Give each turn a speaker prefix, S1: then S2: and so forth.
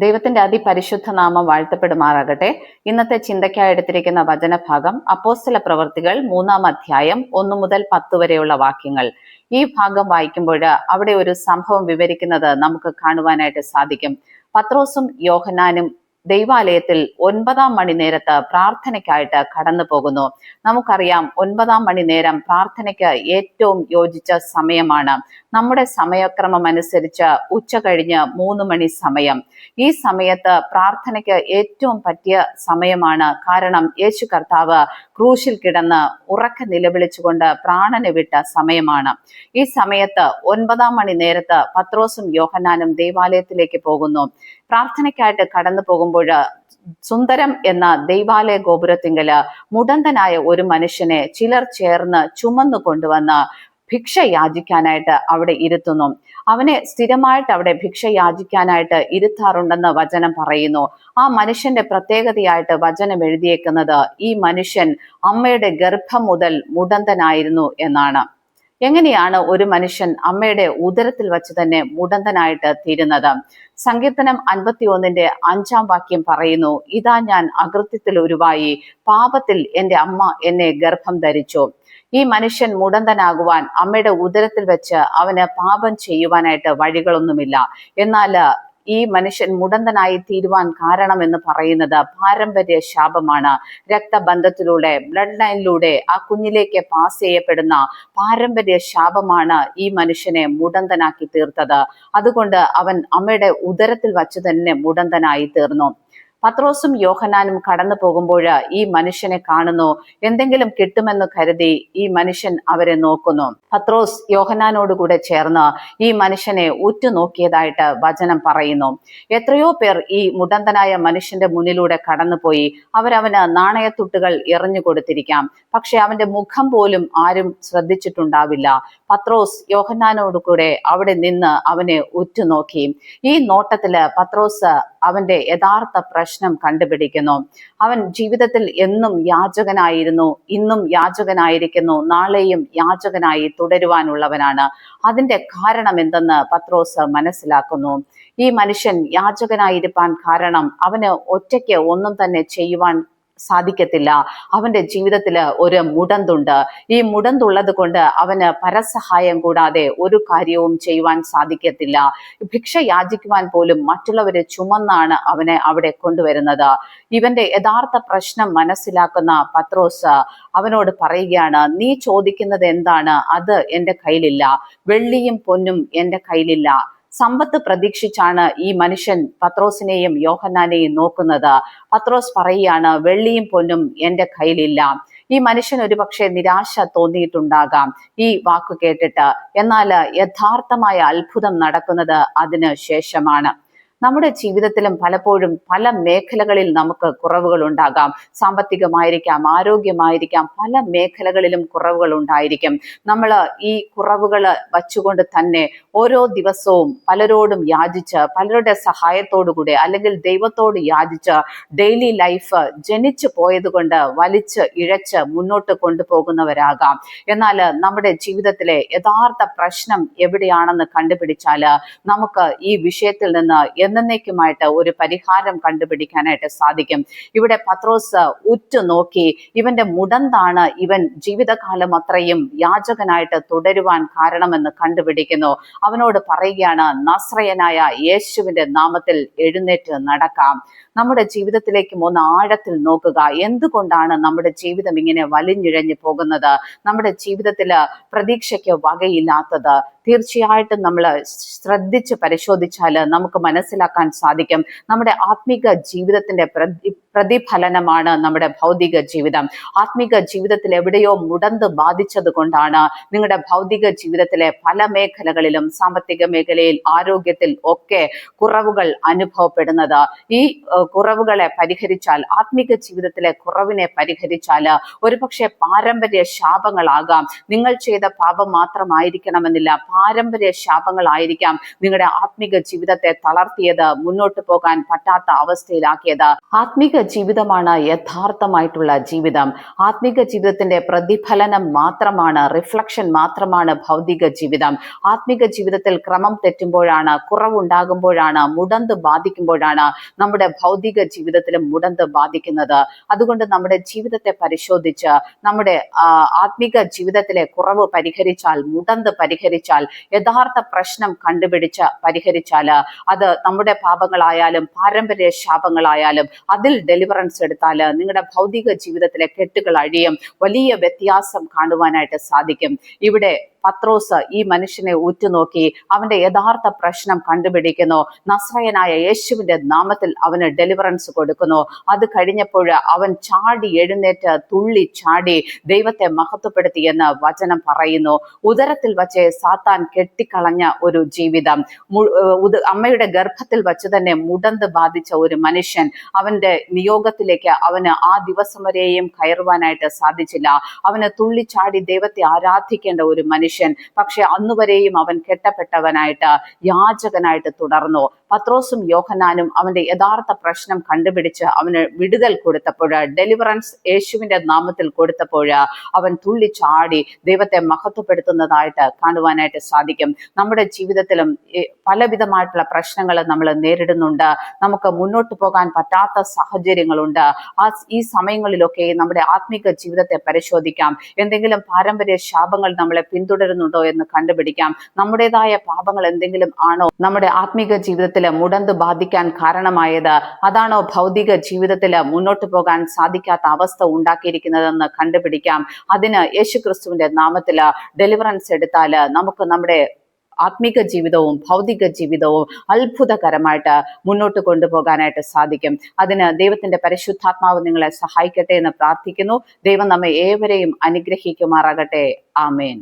S1: ദൈവത്തിന്റെ അതിപരിശുദ്ധ നാമം വാഴ്ത്തപ്പെടുമാറാകട്ടെ. ഇന്നത്തെ ചിന്തയ്ക്കായി എടുത്തിരിക്കുന്ന വചനഭാഗം അപ്പോസ്തല പ്രവർത്തികൾ 3-ാം അധ്യായം 1 മുതൽ 10 വരെയുള്ള വാക്യങ്ങൾ. ഈ ഭാഗം വായിക്കുമ്പോൾ അവിടെ ഒരു സംഭവം വിവരിക്കുന്നത് നമുക്ക് കാണുവാനായിട്ട് സാധിക്കും. പത്രോസും യോഹന്നാനും ദൈവാലയത്തിൽ 9-ാം മണി നേരത്ത് പ്രാർത്ഥനയ്ക്കായിട്ട് കടന്നു പോകുന്നു. നമുക്കറിയാം 9-ാം മണി നേരം പ്രാർത്ഥനയ്ക്ക് ഏറ്റവും യോജിച്ച സമയമാണ്. നമ്മുടെ സമയക്രമം അനുസരിച്ച് ഉച്ച കഴിഞ്ഞ് 3 മണി സമയം. ഈ സമയത്ത് പ്രാർത്ഥനയ്ക്ക് ഏറ്റവും പറ്റിയ സമയമാണ്. കാരണം യേശു കർത്താവ് ക്രൂശിൽ കിടന്ന് ഉറക്കെ നിലവിളിച്ചുകൊണ്ട് പ്രാണനെ വിട്ട സമയമാണ്. ഈ സമയത്ത് 9-ാം മണി നേരത്ത് പത്രോസും യോഹന്നാനും ദൈവാലയത്തിലേക്ക് പോകുന്നു. പ്രാർത്ഥനയ്ക്കായിട്ട് കടന്നു പോകുമ്പോൾ സുന്ദരം എന്ന ദൈവാലയ ഗോപുരത്തിങ്കല് മുടന്തനായ ഒരു മനുഷ്യനെ ചിലർ ചേർന്ന് ചുമന്നു കൊണ്ടുവന്ന് ഭിക്ഷ യാചിക്കാനായിട്ട് അവിടെ ഇരുത്തുന്നു. അവനെ സ്ഥിരമായിട്ട് അവിടെ ഭിക്ഷ യാചിക്കാനായിട്ട് ഇരുത്താറുണ്ടെന്ന് വചനം പറയുന്നു. ആ മനുഷ്യന്റെ പ്രത്യേകതയായിട്ട് വചനം എഴുതിയേക്കുന്നത് ഈ മനുഷ്യൻ അമ്മയുടെ ഗർഭം മുതൽ മുടന്തനായിരുന്നു എന്നാണ്. എങ്ങനെയാണ് ഒരു മനുഷ്യൻ അമ്മയുടെ ഉദരത്തിൽ വച്ച് തന്നെ മുടന്തനായിട്ട് തീരുന്നത്? സങ്കീർത്തനം 51-ന്റെ 5-ാം വാക്യം പറയുന്നു, ഇതാ ഞാൻ അകൃത്യത്തിൽ ഉരുവായി, പാപത്തിൽ എൻ്റെ അമ്മ എന്നെ ഗർഭം ധരിച്ചു. ഈ മനുഷ്യൻ മുടന്തനാകുവാൻ അമ്മയുടെ ഉദരത്തിൽ വെച്ച് അവന് പാപം ചെയ്യുവാനായിട്ട് വഴികളൊന്നുമില്ല. എന്നാൽ ഈ മനുഷ്യൻ മുടന്തനായി തീരുവാൻ കാരണം എന്ന് പറയുന്നത് പാരമ്പര്യ ശാപമാണ്. രക്തബന്ധത്തിലൂടെ, ബ്ലഡ് ലൈനിലൂടെ ആ കുഞ്ഞിലേക്ക് പാസ് ചെയ്യപ്പെടുന്ന പാരമ്പര്യ ശാപമാണ് ഈ മനുഷ്യനെ മുടന്തനാക്കി തീർത്തത്. അതുകൊണ്ട് അവൻ അമ്മയുടെ ഉദരത്തിൽ വച്ച് തന്നെ മുടന്തനായി തീർന്നു. പത്രോസും യോഹന്നാനും കടന്നു പോകുമ്പോൾ ഈ മനുഷ്യനെ കാണുന്നു. എന്തെങ്കിലും കിട്ടുമെന്ന് കരുതി ഈ മനുഷ്യൻ അവരെ നോക്കുന്നു. പത്രോസ് യോഹന്നാനോടുകൂടെ ചേർന്ന് ഈ മനുഷ്യനെ ഉറ്റുനോക്കിയതായിട്ട് വചനം പറയുന്നു. എത്രയോ പേർ ഈ മുടന്തനായ മനുഷ്യന്റെ മുന്നിലൂടെ കടന്നുപോയി. അവരവന് നാണയത്തുട്ടുകൾ എറിഞ്ഞു കൊടുത്തിരിക്കാം. പക്ഷെ അവന്റെ മുഖം പോലും ആരും ശ്രദ്ധിച്ചിട്ടുണ്ടാവില്ല. പത്രോസ് യോഹന്നാനോടുകൂടെ അവിടെ നിന്ന് അവനെ ഉറ്റുനോക്കി. ഈ നോട്ടത്തില് പത്രോസ് അവന്റെ യഥാർത്ഥ പ്രശ്നം കണ്ടുപിടിക്കുന്നു. അവൻ ജീവിതത്തിൽ എന്നും യാചകനായിരുന്നു, ഇന്നും യാചകനായിരിക്കുന്നു, നാളെയും യാചകനായി തുടരുവാനുള്ളവനാണ്. അതിന്റെ കാരണം എന്തെന്ന് പത്രോസ് മനസ്സിലാക്കുന്നു. ഈ മനുഷ്യൻ യാചകനായിരിക്കാൻ കാരണം അവന് ഒറ്റയ്ക്ക് ഒന്നും തന്നെ ചെയ്യുവാൻ സാധിക്കത്തില്ല. അവന്റെ ജീവിതത്തില് ഒരു മുടന്തുണ്ട്. ഈ മുടന്തുള്ളത് കൊണ്ട് അവന് പരസഹായം കൂടാതെ ഒരു കാര്യവും ചെയ്യുവാൻ സാധിക്കത്തില്ല. ഭിക്ഷ യാചിക്കുവാൻ പോലും മറ്റുള്ളവരെ ചുമന്നാണ് അവനെ അവിടെ കൊണ്ടുവരുന്നത്. ഇവന്റെ യഥാർത്ഥ പ്രശ്നം മനസ്സിലാക്കുന്ന പത്രോസ് അവനോട് പറയുകയാണ്, നീ ചോദിക്കുന്നത് എന്താണ്? അത് എൻ്റെ കയ്യിലില്ല. വെള്ളിയും പൊന്നും എൻ്റെ കയ്യിലില്ല. സമ്പത്ത് പ്രതീക്ഷിച്ചാണ് ഈ മനുഷ്യൻ പത്രോസിനെയും യോഹന്നാനെയും നോക്കുന്നത്. പത്രോസ് പറയുകയാണ്, വെള്ളിയും പൊന്നും എൻ്റെ കയ്യിലില്ല. ഈ മനുഷ്യൻ ഒരുപക്ഷെ നിരാശ തോന്നിയിട്ടുണ്ടാകാം ഈ വാക്ക് കേട്ടിട്ട്. എന്നാൽ യഥാർത്ഥമായ അത്ഭുതം നടക്കുന്നത് അതിന് ശേഷമാണ്. നമ്മുടെ ജീവിതത്തിലും പലപ്പോഴും പല മേഖലകളിൽ നമുക്ക് കുറവുകൾ ഉണ്ടാകാം. സാമ്പത്തികമായിരിക്കാം, ആരോഗ്യമായിരിക്കാം, പല മേഖലകളിലും കുറവുകൾ ഉണ്ടായിരിക്കും. നമ്മൾ ഈ കുറവുകൾ വച്ചുകൊണ്ട് തന്നെ ഓരോ ദിവസവും പലരോടും യാചിച്ച്, പലരുടെ സഹായത്തോടുകൂടെ അല്ലെങ്കിൽ ദൈവത്തോട് യാചിച്ച് ഡെയിലി ലൈഫ് ജനിച്ചു പോയത് കൊണ്ട് വലിച്ച് ഇഴച്ച് മുന്നോട്ട് കൊണ്ടുപോകുന്നവരാകാം. എന്നാൽ നമ്മുടെ ജീവിതത്തിലെ യഥാർത്ഥ പ്രശ്നം എവിടെയാണെന്ന് കണ്ടുപിടിച്ചാൽ നമുക്ക് ഈ വിഷയത്തിൽ നിന്ന് എന്നേക്കുമായിട്ട് ഒരു പരിഹാരം കണ്ടുപിടിക്കാനായിട്ട് സാധിക്കും. ഇവിടെ പത്രോസ് ഉറ്റുനോക്കി ഇവന്റെ മുടന്താണ് ഇവൻ ജീവിതകാലം അത്രയും യാചകനായിട്ട് തുടരുവാൻ കാരണമെന്ന് കണ്ടുപിടിക്കുന്നു. അവനോട് പറയുകയാണ്, നസ്രയനായ യേശുവിന്റെ നാമത്തിൽ എഴുന്നേറ്റ് നടക്കാം. നമ്മുടെ ജീവിതത്തിലേക്ക് ഒന്ന് ആഴത്തിൽ നോക്കുക. എന്തുകൊണ്ടാണ് നമ്മുടെ ജീവിതം ഇങ്ങനെ വലിഞ്ഞിഴഞ്ഞു പോകുന്നത്? നമ്മുടെ ജീവിതത്തിൽ പ്രതീക്ഷയ്ക്ക് വകയില്ലാത്തത്? തീർച്ചയായിട്ടും നമ്മൾ ശ്രദ്ധിച്ച് പരിശോധിച്ചാൽ നമുക്ക് മനസ്സിലാക്കാൻ സാധിക്കും. നമ്മുടെ ആത്മീക ജീവിതത്തിന്റെ പ്രതിഫലനമാണ് നമ്മുടെ ഭൗതിക ജീവിതം. ആത്മീക ജീവിതത്തിൽ എവിടെയോ മുടന്ത് ബാധിച്ചത് കൊണ്ടാണ് നിങ്ങളുടെ ഭൗതിക ജീവിതത്തിലെ പല മേഖലകളിലും, സാമ്പത്തിക മേഖലയിൽ, ആരോഗ്യത്തിൽ ഒക്കെ കുറവുകൾ അനുഭവപ്പെടുന്നത്. ഈ കുറവുകളെ പരിഹരിച്ചാൽ, ആത്മീക ജീവിതത്തിലെ കുറവിനെ പരിഹരിച്ചാൽ ഒരുപക്ഷെ പാരമ്പര്യ ശാപങ്ങളാകാം. നിങ്ങൾ ചെയ്ത പാപം മാത്രമായിരിക്കണമെന്നില്ല, പാരമ്പര്യ ശാപങ്ങളായിരിക്കാം നിങ്ങളുടെ ആത്മീക ജീവിതത്തെ തളർത്തിയ തള്ളിയത്, മുന്നോട്ട് പോകാൻ പറ്റാത്ത അവസ്ഥയിലാക്കിയത്. ആത്മീക ജീവിതമാണ് യഥാർത്ഥമായിട്ടുള്ള ജീവിതം. ആത്മീക ജീവിതത്തിന്റെ പ്രതിഫലനം മാത്രമാണ്, റിഫ്ലക്ഷൻ മാത്രമാണ് ഭൗതിക ജീവിതം. ആത്മീക ജീവിതത്തിൽ ക്രമം തെറ്റുമ്പോഴാണ്, കുറവുണ്ടാകുമ്പോഴാണ്, മുടന്ത് ബാധിക്കുമ്പോഴാണ് നമ്മുടെ ഭൗതിക ജീവിതത്തിലും മുടന്ത് ബാധിക്കുന്നത്. അതുകൊണ്ട് നമ്മുടെ ജീവിതത്തെ പരിശോധിച്ച് നമ്മുടെ ആത്മീക ജീവിതത്തിലെ കുറവ് പരിഹരിച്ചാൽ, മുടന്ത് പരിഹരിച്ചാൽ, യഥാർത്ഥ പ്രശ്നം കണ്ടുപിടിച്ച് പരിഹരിച്ചാൽ, അത് നമ്മുടെ പാപങ്ങളായാലും പാരമ്പര്യ ശാപങ്ങളായാലും അതിൽ ഡെലിവറൻസ് എടുത്താൽ നിങ്ങളുടെ ഭൗതിക ജീവിതത്തിലെ കെട്ടുകൾ അഴിയും. വലിയ വ്യത്യാസം കാണുവാനായിട്ട് സാധിക്കും. ഇവിടെ പത്രോസ് ഈ മനുഷ്യനെ ഉറ്റുനോക്കി അവന്റെ യഥാർത്ഥ പ്രശ്നം കണ്ടുപിടിക്കുന്നു. നസ്രയനായ യേശുവിന്റെ നാമത്തിൽ അവന് ഡെലിവറൻസ് കൊടുക്കുന്നു. അത് കഴിഞ്ഞപ്പോൾ അവൻ ചാടി എഴുന്നേറ്റ് തുള്ളി ചാടി ദൈവത്തെ മഹത്വപ്പെടുത്തി എന്ന് വചനം പറയുന്നു. ഉദരത്തിൽ വച്ച് സാത്താൻ കെട്ടിക്കളഞ്ഞ ഒരു ജീവിതം, അമ്മയുടെ ഗർഭത്തിൽ വച്ച് തന്നെ മുടന്ത് ബാധിച്ച ഒരു മനുഷ്യൻ, അവന്റെ നിയോഗത്തിലേക്ക് അവന് ആ ദിവസം വരെയും കയറുവാനായിട്ട് സാധിച്ചില്ല. അവന് തുള്ളിച്ചാടി ദൈവത്തെ ആരാധിക്കേണ്ട ഒരു മനുഷ്യൻ, പക്ഷെ അന്നുവരെയും അവൻ കെട്ടപ്പെട്ടവനായിട്ട് യാചകനായിട്ട് തുടർന്നു. പത്രോസും യോഹന്നാനും അവന്റെ യഥാർത്ഥ പ്രശ്നം കണ്ടുപിടിച്ച് അവന് വിടുതൽ കൊടുത്തപ്പോൾ, ഡെലിവറൻസ് യേശുവിന്റെ നാമത്തിൽ കൊടുത്തപ്പോൾ അവൻ തുള്ളിച്ചാടി ദൈവത്തെ മഹത്വപ്പെടുത്തുന്നതായിട്ട് കാണുവാനായിട്ട് സാധിക്കും. നമ്മുടെ ജീവിതത്തിലും പലവിധമായിട്ടുള്ള പ്രശ്നങ്ങൾ നമ്മൾ നേരിടുന്നുണ്ട്. നമുക്ക് മുന്നോട്ട് പോകാൻ പറ്റാത്ത സാഹചര്യങ്ങളുണ്ട്. ഈ സമയങ്ങളിലൊക്കെ നമ്മുടെ ആത്മീക ജീവിതത്തെ പരിശോധിക്കാം. എന്തെങ്കിലും പാരമ്പര്യ ശാപങ്ങൾ നമ്മളെ പിന്തുടരുന്നുണ്ടോ എന്ന് കണ്ടുപിടിക്കാം. നമ്മുടേതായ പാപങ്ങൾ എന്തെങ്കിലും ആണോ നമ്മുടെ ആത്മീക ജീവിതത്തിൽ മുടന്ത് ബാധിക്കാൻ കാരണമായത്? അതാണോ ഭൗതിക ജീവിതത്തിൽ മുന്നോട്ട് പോകാൻ സാധിക്കാത്ത അവസ്ഥ ഉണ്ടാക്കിയിരിക്കുന്നതെന്ന് കണ്ടുപിടിക്കാം. അതിന് യേശുക്രിസ്തുവിന്റെ നാമത്തിൽ ഡെലിവറൻസ് എടുത്താൽ നമുക്ക് നമ്മുടെ ആത്മീക ജീവിതവും ഭൗതിക ജീവിതവും അത്ഭുതകരമായിട്ട് മുന്നോട്ട് കൊണ്ടുപോകാനായിട്ട് സാധിക്കും. അതിന് ദൈവത്തിന്റെ പരിശുദ്ധാത്മാവ് നിങ്ങളെ സഹായിക്കട്ടെ എന്ന് പ്രാർത്ഥിക്കുന്നു. ദൈവം നമ്മെ ഏവരെയും അനുഗ്രഹിക്കുമാറാകട്ടെ. ആമേൻ.